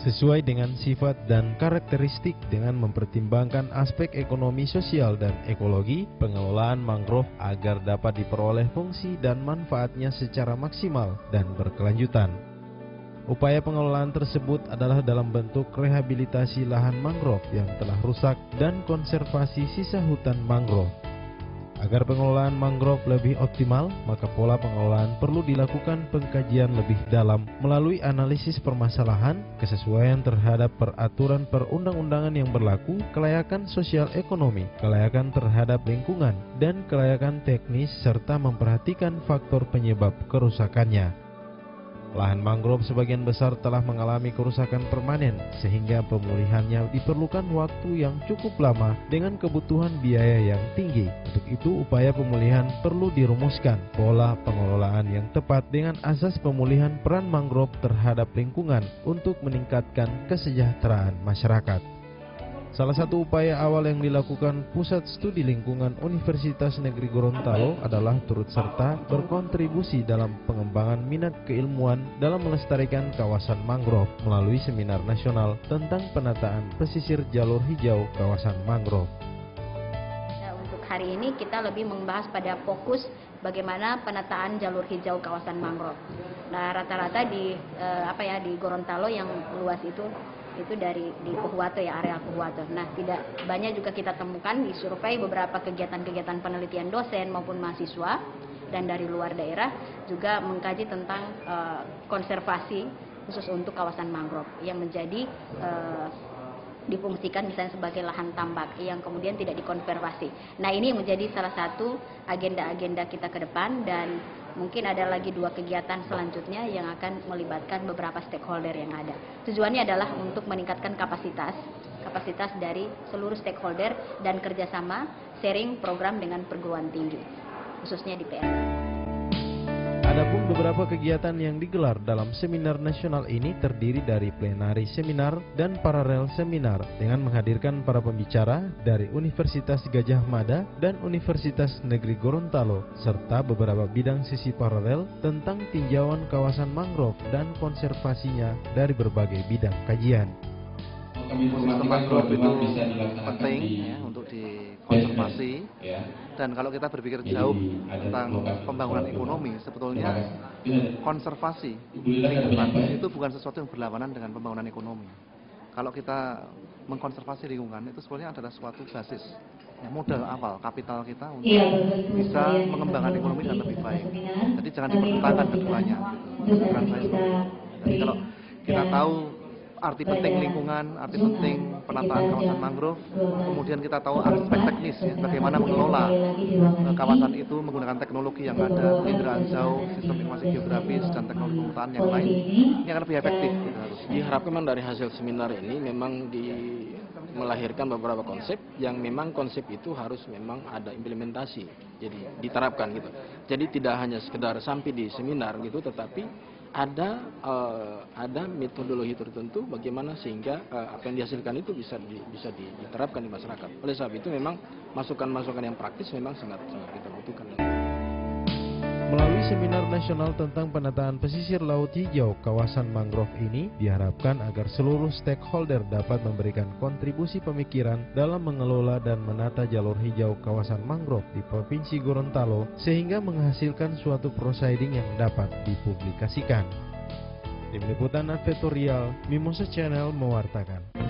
sesuai dengan sifat dan karakteristik dengan mempertimbangkan aspek ekonomi, sosial, dan ekologi pengelolaan mangrove agar dapat diperoleh fungsi dan manfaatnya secara maksimal dan berkelanjutan. Upaya pengelolaan tersebut adalah dalam bentuk rehabilitasi lahan mangrove yang telah rusak dan konservasi sisa hutan mangrove. Agar pengelolaan mangrove lebih optimal, maka pola pengelolaan perlu dilakukan pengkajian lebih dalam melalui analisis permasalahan, kesesuaian terhadap peraturan perundang-undangan yang berlaku, kelayakan sosial ekonomi, kelayakan terhadap lingkungan, dan kelayakan teknis serta memperhatikan faktor penyebab kerusakannya. Lahan mangrove sebagian besar telah mengalami kerusakan permanen sehingga pemulihannya diperlukan waktu yang cukup lama dengan kebutuhan biaya yang tinggi. Untuk itu upaya pemulihan perlu dirumuskan pola pengelolaan yang tepat dengan asas pemulihan peran mangrove terhadap lingkungan untuk meningkatkan kesejahteraan masyarakat. Salah satu upaya awal yang dilakukan Pusat Studi Lingkungan Universitas Negeri Gorontalo adalah turut serta berkontribusi dalam pengembangan minat keilmuan dalam melestarikan kawasan mangrove melalui seminar nasional tentang penataan pesisir jalur hijau kawasan mangrove. Untuk hari ini kita lebih membahas pada fokus bagaimana penataan jalur hijau kawasan mangrove. Nah, rata-rata di Gorontalo yang luas itu di Pohuwato ya, area Pohuwato. Nah, tidak banyak juga kita temukan di survei beberapa kegiatan-kegiatan penelitian dosen maupun mahasiswa dan dari luar daerah juga mengkaji tentang konservasi khusus untuk kawasan mangrove yang menjadi difungsikan misalnya sebagai lahan tambak yang kemudian tidak dikonservasi. Nah, ini menjadi salah satu agenda-agenda kita ke depan dan mungkin ada lagi 2 kegiatan selanjutnya yang akan melibatkan beberapa stakeholder yang ada. Tujuannya adalah untuk meningkatkan kapasitas dari seluruh stakeholder dan kerjasama sharing program dengan perguruan tinggi, khususnya di PLN. Adapun beberapa kegiatan yang digelar dalam seminar nasional ini terdiri dari plenary seminar dan paralel seminar dengan menghadirkan para pembicara dari Universitas Gadjah Mada dan Universitas Negeri Gorontalo serta beberapa bidang sisi paralel tentang tinjauan kawasan mangrove dan konservasinya dari berbagai bidang kajian. Ekosistem mangrove itu penting ya, untuk dikonservasi dan kalau kita berpikir jauh tentang pembangunan ekonomi, sebetulnya konservasi lingkungan itu bukan sesuatu yang berlawanan dengan pembangunan ekonomi. Kalau kita mengkonservasi lingkungan itu sebetulnya adalah suatu basis ya, modal awal kapital kita untuk bisa mengembangkan ekonomi dengan lebih baik. Jadi jangan dipertentangkan keduanya. Jadi kalau kita tahu arti penting lingkungan, arti penting penataan kawasan mangrove, kemudian kita tahu aspek teknis ya, bagaimana mengelola kawasan itu menggunakan teknologi yang ada, penginderaan jauh, sistem informasi geografis dan teknologi pemetaan yang lain, ini akan lebih efektif. Diharapkan memang dari hasil seminar ini memang melahirkan beberapa konsep yang memang konsep itu harus memang ada implementasi, jadi diterapkan gitu. Jadi tidak hanya sekedar sampai di seminar gitu, tetapi ada metodologi tertentu bagaimana sehingga apa yang dihasilkan itu bisa diterapkan di masyarakat. Oleh sebab itu memang masukan-masukan yang praktis memang sangat kita butuhkan. Melalui seminar nasional tentang penataan pesisir laut hijau kawasan mangrove ini diharapkan agar seluruh stakeholder dapat memberikan kontribusi pemikiran dalam mengelola dan menata jalur hijau kawasan mangrove di Provinsi Gorontalo sehingga menghasilkan suatu proceeding yang dapat dipublikasikan. Tim Liputan Advertorial Mimosa Channel mewartakan.